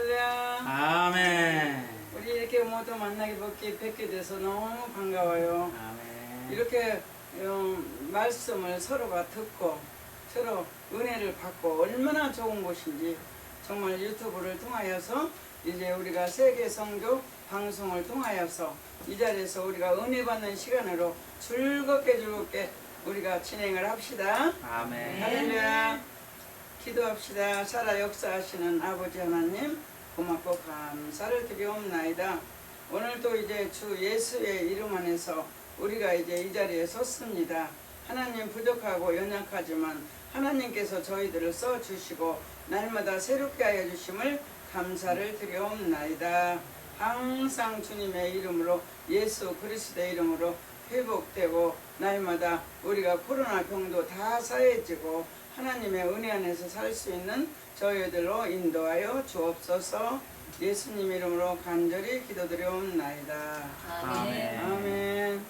할렐루야. 아멘. 우리 이렇게 모두 만나게 뵙게 돼서 너무 반가워요. 아멘. 이렇게 말씀을 서로가 듣고 서로 은혜를 받고 얼마나 좋은 곳인지 정말 유튜브를 통하여서 이제 우리가 세계 선교 방송을 통하여서 이 자리에서 우리가 은혜 받는 시간으로 즐겁게 우리가 진행을 합시다. 아멘. 할렐루야. 기도합시다. 살아 역사하시는 아버지 하나님 고맙고 감사를 드리옵나이다. 오늘도 이제 주 예수의 이름 안에서 우리가 이제 이 자리에 섰습니다. 하나님 부족하고 연약하지만 하나님께서 저희들을 써주시고 날마다 새롭게 하여 주심을 감사를 드리옵나이다. 항상 주님의 이름으로 예수 그리스도의 이름으로 회복되고 날마다 우리가 코로나 병도 다 사해지고 하나님의 은혜 안에서 살 수 있는 저희들로 인도하여 주옵소서. 예수님 이름으로 간절히 기도드리옵나이다. 아멘. 아멘.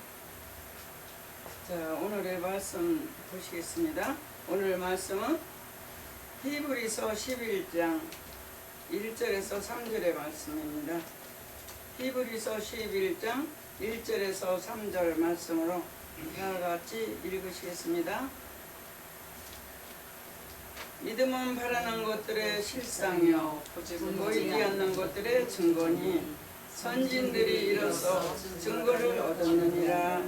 자, 오늘의 말씀 보시겠습니다. 오늘 말씀은 히브리서 11장 1절에서 3절의 말씀입니다. 히브리서 11장 1절에서 3절 말씀으로 다 같이 읽으시겠습니다. 믿음은 바라는 것들의 실상이요 보이지 않는 것들의 증거니 선진들이 이로써 증거를 얻었느니라.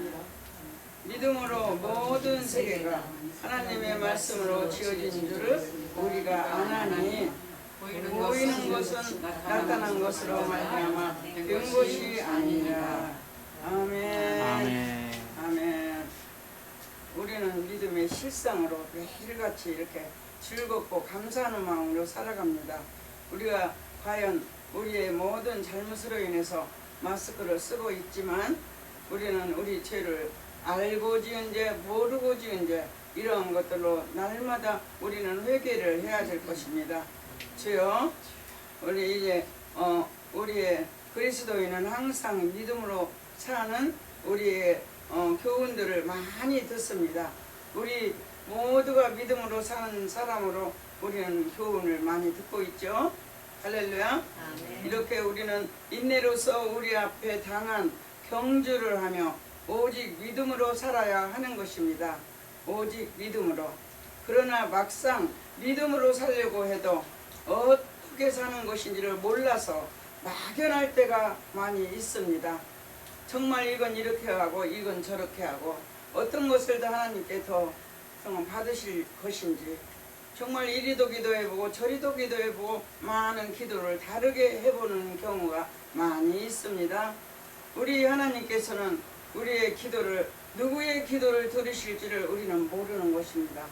믿음으로 모든 세계가 하나님의 말씀으로 지어진 줄을 우리가 아나니 보이는 것은 나타난 것으로 말미암아 된 것이 아니라. 아멘. 아멘. 아멘. 우리는 믿음의 실상으로 매일같이 이렇게 즐겁고 감사하는 마음으로 살아갑니다. 우리가 과연 우리의 모든 잘못으로 인해서 마스크를 쓰고 있지만 우리는 우리 죄를 알고 지은 죄 모르고 지은 죄 이러한 것들로 날마다 우리는 회개를 해야 될 것입니다. 주여, 우리 이제 우리의 그리스도인은 항상 믿음으로 사는 우리의 교훈들을 많이 듣습니다. 우리 모두가 믿음으로 사는 사람으로 우리는 교훈을 많이 듣고 있죠. 할렐루야. 아멘. 이렇게 우리는 인내로서 우리 앞에 당한 경주를 하며 오직 믿음으로 살아야 하는 것입니다. 오직 믿음으로. 그러나 막상 믿음으로 살려고 해도 어떻게 사는 것인지를 몰라서 막연할 때가 많이 있습니다. 정말 이건 이렇게 하고 이건 저렇게 하고 어떤 것을 더 하나님께 더 받으실 것인지 정말 이리도 기도해보고 저리도 기도해보고 많은 기도를 다르게 해보는 경우가 많이 있습니다. 우리 하나님께서는 우리의 기도를 누구의 기도를 들으실지를 우리는 모르는 것입니다.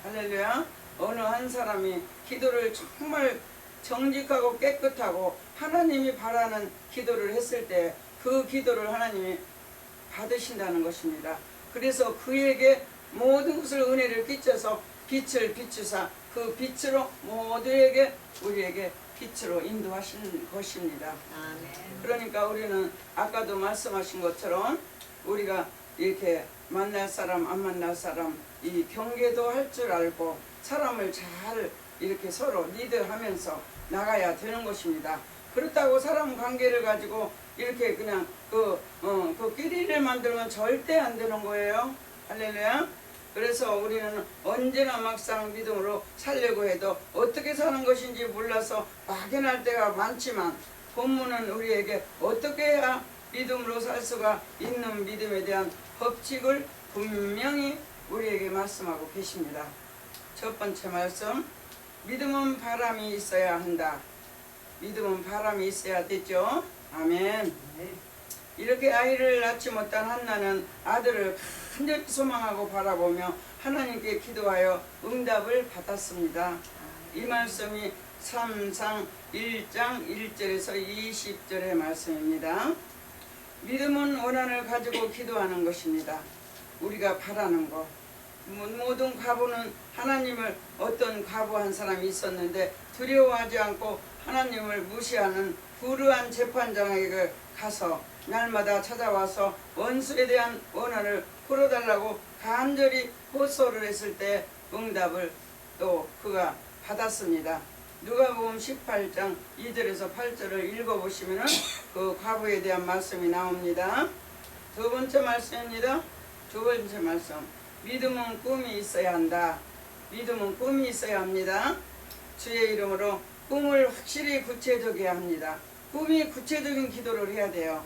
할렐루야. 어느 한 사람이 기도를 정말 정직하고 깨끗하고 하나님이 바라는 기도를 했을 때 그 기도를 하나님이 받으신다는 것입니다. 그래서 그에게 모든 것을 은혜를 끼쳐서 빛을 비추사 그 빛으로 모두에게 우리에게 빛으로 인도하시는 것입니다. 아멘. 그러니까 우리는 아까도 말씀하신 것처럼 우리가 이렇게 만날 사람 안 만날 사람 이 경계도 할 줄 알고 사람을 잘 이렇게 서로 리드하면서 나가야 되는 것입니다. 그렇다고 사람 관계를 가지고 이렇게 그냥 그 끼리를 만들면 절대 안 되는 거예요. 할렐루야. 그래서 우리는 언제나 막상 믿음으로 살려고 해도 어떻게 사는 것인지 몰라서 막연할 때가 많지만 본문은 우리에게 어떻게 해야 믿음으로 살 수가 있는 믿음에 대한 법칙을 분명히 우리에게 말씀하고 계십니다. 첫 번째 말씀, 믿음은 바람이 있어야 한다. 믿음은 바람이 있어야 되죠. 아멘. 이렇게 아이를 낳지 못한 한나는 아들을 간절히 소망하고 바라보며 하나님께 기도하여 응답을 받았습니다. 이 말씀이 3상 1장 1절에서 20절의 말씀입니다. 믿음은 원한을 가지고 기도하는 것입니다. 우리가 바라는 것. 모든 과부는 하나님을 어떤 과부 한 사람이 있었는데 두려워하지 않고 하나님을 무시하는 불의한 재판장에게 가서 날마다 찾아와서 원수에 대한 원한을 풀어달라고 간절히 호소를 했을 때 응답을 또 그가 받았습니다. 누가복음 18장 2절에서 8절을 읽어보시면 그 과부에 대한 말씀이 나옵니다. 두 번째 말씀입니다. 두 번째 말씀. 믿음은 꿈이 있어야 한다. 믿음은 꿈이 있어야 합니다. 주의 이름으로 꿈을 확실히 구체적이어야 합니다. 꿈이 구체적인 기도를 해야 돼요.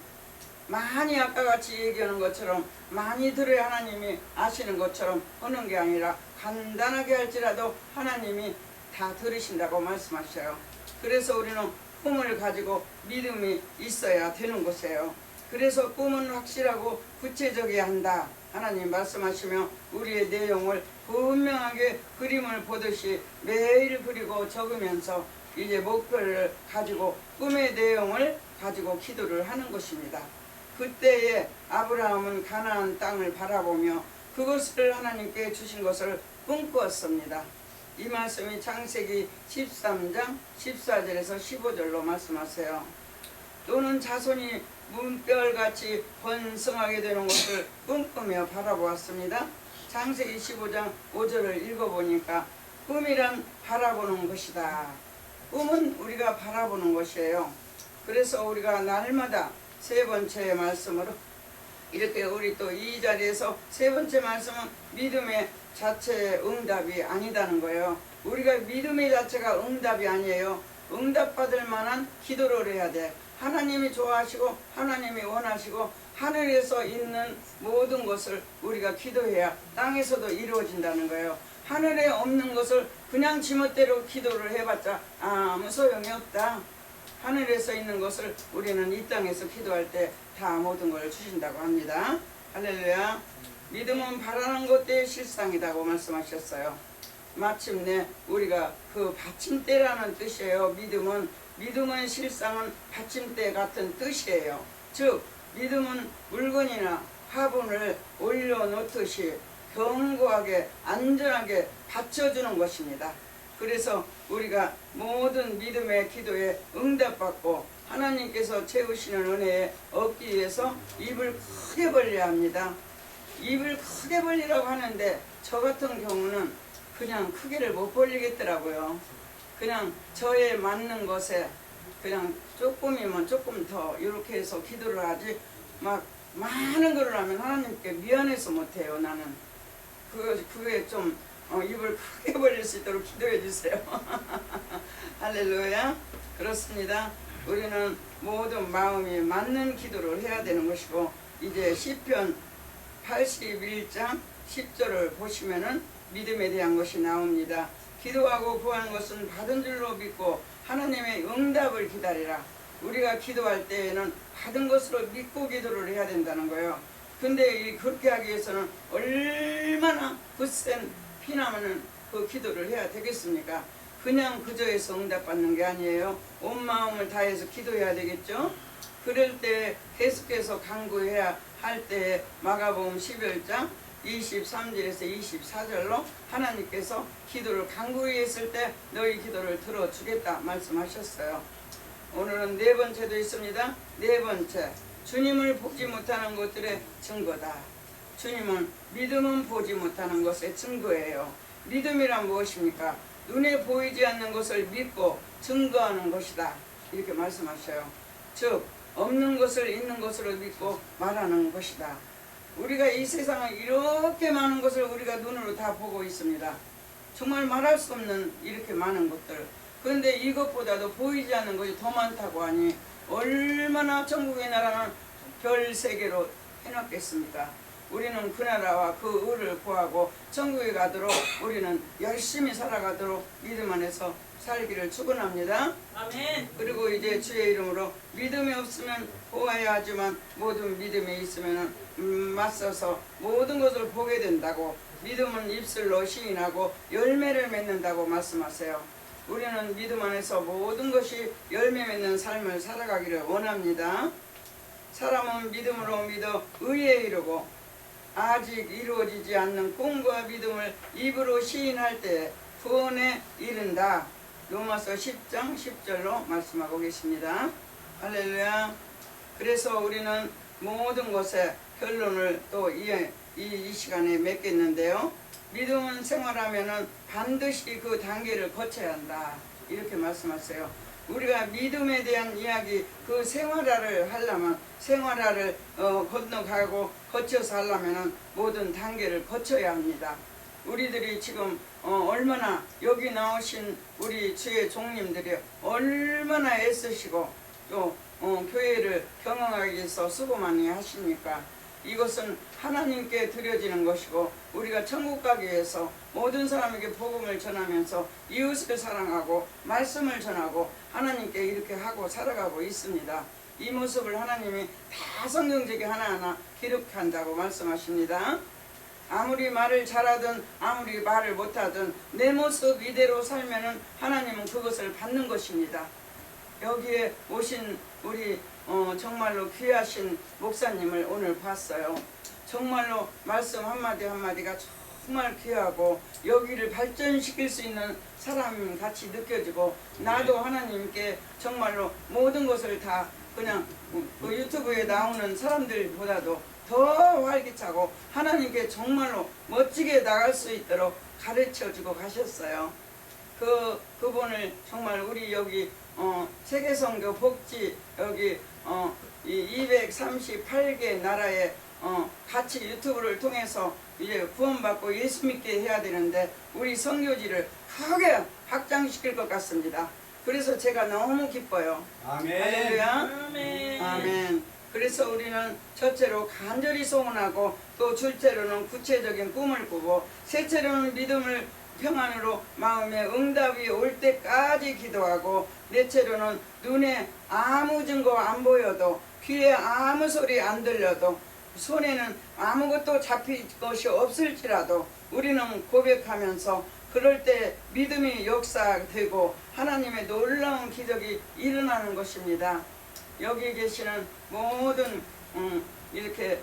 많이 아까 같이 얘기하는 것처럼 많이 들어야 하나님이 아시는 것처럼 하는 게 아니라 간단하게 할지라도 하나님이 다 들으신다고 말씀하셔요. 그래서 우리는 꿈을 가지고 믿음이 있어야 되는 것이에요. 그래서 꿈은 확실하고 구체적이어야 한다. 하나님 말씀하시며 우리의 내용을 분명하게 그림을 보듯이 매일 그리고 적으면서 이제 목표를 가지고 꿈의 내용을 가지고 기도를 하는 것입니다. 그때에 아브라함은 가나안 땅을 바라보며 그것을 하나님께 주신 것을 꿈꾸었습니다. 이 말씀이 창세기 13장 14절에서 15절로 말씀하세요. 또는 자손이 문별같이 번성하게 되는 것을 꿈꾸며 바라보았습니다. 창세기 15장 5절을 읽어보니까 꿈이란 바라보는 것이다. 꿈은 우리가 바라보는 것이에요. 그래서 우리가 날마다 세 번째 말씀으로 이렇게 우리 또 이 자리에서 세 번째 말씀은 믿음의 자체의 응답이 아니다는 거예요. 우리가 믿음의 자체가 응답이 아니에요. 응답받을 만한 기도를 해야 돼. 하나님이 좋아하시고 하나님이 원하시고 하늘에서 있는 모든 것을 우리가 기도해야 땅에서도 이루어진다는 거예요. 하늘에 없는 것을 그냥 지멋대로 기도를 해봤자 아무 소용이 없다. 하늘에서 있는 것을 우리는 이 땅에서 기도할 때 다 모든 걸 주신다고 합니다. 할렐루야. 믿음은 바라는 것들의 실상이라고 말씀하셨어요. 마침내 우리가 그 받침대라는 뜻이에요. 믿음은 실상은 받침대 같은 뜻이에요. 즉 믿음은 물건이나 화분을 올려놓듯이 견고하게 안전하게 받쳐주는 것입니다. 그래서 우리가 모든 믿음의 기도에 응답받고 하나님께서 채우시는 은혜에 얻기 위해서 입을 크게 벌려야 합니다. 입을 크게 벌리라고 하는데 저 같은 경우는 그냥 크게를 못 벌리겠더라고요. 그냥 저에 맞는 것에 그냥 조금이면 조금 더 이렇게 해서 기도를 하지 막 많은 걸 하면 하나님께 미안해서 못해요. 나는 그게 좀 입을 크게 벌릴 수 있도록 기도해 주세요. 할렐루야. 그렇습니다. 우리는 모든 마음이 맞는 기도를 해야 되는 것이고 이제 시편 81장 10절을 보시면은 믿음에 대한 것이 나옵니다. 기도하고 구하는 것은 받은 줄로 믿고 하나님의 응답을 기다리라. 우리가 기도할 때에는 받은 것으로 믿고 기도를 해야 된다는 거예요. 근데 그렇게 하기 위해서는 얼마나 굳센 피나는 그 기도를 해야 되겠습니까? 그냥 그저에서 응답받는 게 아니에요. 온 마음을 다해서 기도해야 되겠죠. 그럴 때 계속해서 간구해야 할 때 마가복음 11장 23절에서 24절로 하나님께서 기도를 간구히 했을 때 너희 기도를 들어주겠다 말씀하셨어요. 오늘은 네 번째도 있습니다. 네 번째, 주님을 보지 못하는 것들의 증거다. 주님은 믿음은 보지 못하는 것의 증거예요. 믿음이란 무엇입니까? 눈에 보이지 않는 것을 믿고 증거하는 것이다. 이렇게 말씀하셔요. 즉 없는 것을 있는 것으로 믿고 말하는 것이다. 우리가 이 세상에 이렇게 많은 것을 우리가 눈으로 다 보고 있습니다. 정말 말할 수 없는 이렇게 많은 것들. 그런데 이것보다도 보이지 않는 것이 더 많다고 하니 얼마나 천국의 나라는 별 세계로 해놨겠습니까? 우리는 그 나라와 그 의를 구하고 천국에 가도록 우리는 열심히 살아가도록 믿음 안에서 살기를 축원합니다. 아멘. 그리고 이제 주의 이름으로 믿음이 없으면 보아야 하지만 모든 믿음이 있으면 맞서서 모든 것을 보게 된다고. 믿음은 입술로 시인하고 열매를 맺는다고 말씀하세요. 우리는 믿음 안에서 모든 것이 열매 맺는 삶을 살아가기를 원합니다. 사람은 믿음으로 믿어 의에 이르고 아직 이루어지지 않는 꿈과 믿음을 입으로 시인할 때 구원에 이른다. 로마서 10장 10절로 말씀하고 계십니다. 할렐루야. 그래서 우리는 모든 것의 결론을 또 이 시간에 맺겠는데요. 믿음 생활하면은 반드시 그 단계를 거쳐야 한다. 이렇게 말씀하세요. 우리가 믿음에 대한 이야기, 그 생활화를 하려면, 생활화를 건너가고 거쳐서 하려면은 모든 단계를 거쳐야 합니다. 우리들이 지금 얼마나 여기 나오신 우리 주의 종님들이 얼마나 애쓰시고 또 교회를 경영하기 위해서 수고 많이 하십니까? 이것은 하나님께 드려지는 것이고 우리가 천국 가기 위해서 모든 사람에게 복음을 전하면서 이웃을 사랑하고 말씀을 전하고 하나님께 이렇게 하고 살아가고 있습니다. 이 모습을 하나님이 다 성경책에 하나하나 기록한다고 말씀하십니다. 아무리 말을 잘하든 아무리 말을 못하든 내 모습 이대로 살면은 하나님은 그것을 받는 것입니다. 여기에 오신 우리 정말로 귀하신 목사님을 오늘 봤어요. 정말로 말씀 한마디 한마디가 정말 귀하고 여기를 발전시킬 수 있는 사람 같이 느껴지고 나도 하나님께 정말로 모든 것을 다 그냥 그 유튜브에 나오는 사람들보다도 더 활기차고 하나님께 정말로 멋지게 나갈 수 있도록 가르쳐주고 가셨어요. 그분을 정말 우리 여기 세계선교 복지 여기 이 238개 나라에 같이 유튜브를 통해서 이제 구원받고 예수 믿게 해야 되는데 우리 선교지를 크게 확장시킬 것 같습니다. 그래서 제가 너무 기뻐요. 아멘. 할렐루야. 아멘. 아멘. 그래서 우리는 첫째로 간절히 소원하고 또 둘째로는 구체적인 꿈을 꾸고 셋째로는 믿음을 평안으로 마음에 응답이 올 때까지 기도하고 넷째로는 눈에 아무 증거 안 보여도 귀에 아무 소리 안 들려도 손에는 아무것도 잡힐 것이 없을지라도 우리는 고백하면서 그럴 때 믿음이 역사되고 하나님의 놀라운 기적이 일어나는 것입니다. 여기 계시는 모든 이렇게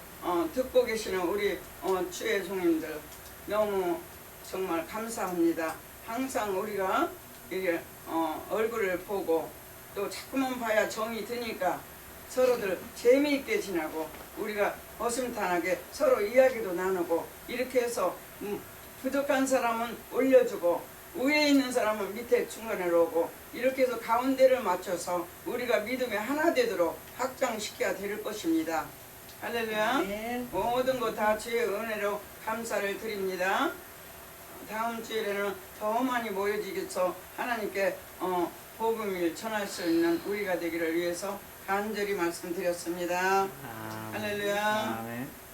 듣고 계시는 우리 주의 종님들 너무 정말 감사합니다. 항상 우리가 이게 얼굴을 보고 또 자꾸만 봐야 정이 드니까 서로들 재미있게 지나고 우리가 어슴탄하게 서로 이야기도 나누고 이렇게 해서 부족한 사람은 올려주고 위에 있는 사람은 밑에 중간에 오고 이렇게 해서 가운데를 맞춰서 우리가 믿음에 하나 되도록 확장시켜야 될 것입니다. 할렐루야. 모든 것 다 주의 은혜로 감사를 드립니다. 다음 주에는 더 많이 모여지겠어 하나님께 복음을 전할 수 있는 우리가 되기를 위해서 간절히 말씀드렸습니다. 할렐루야. 아멘.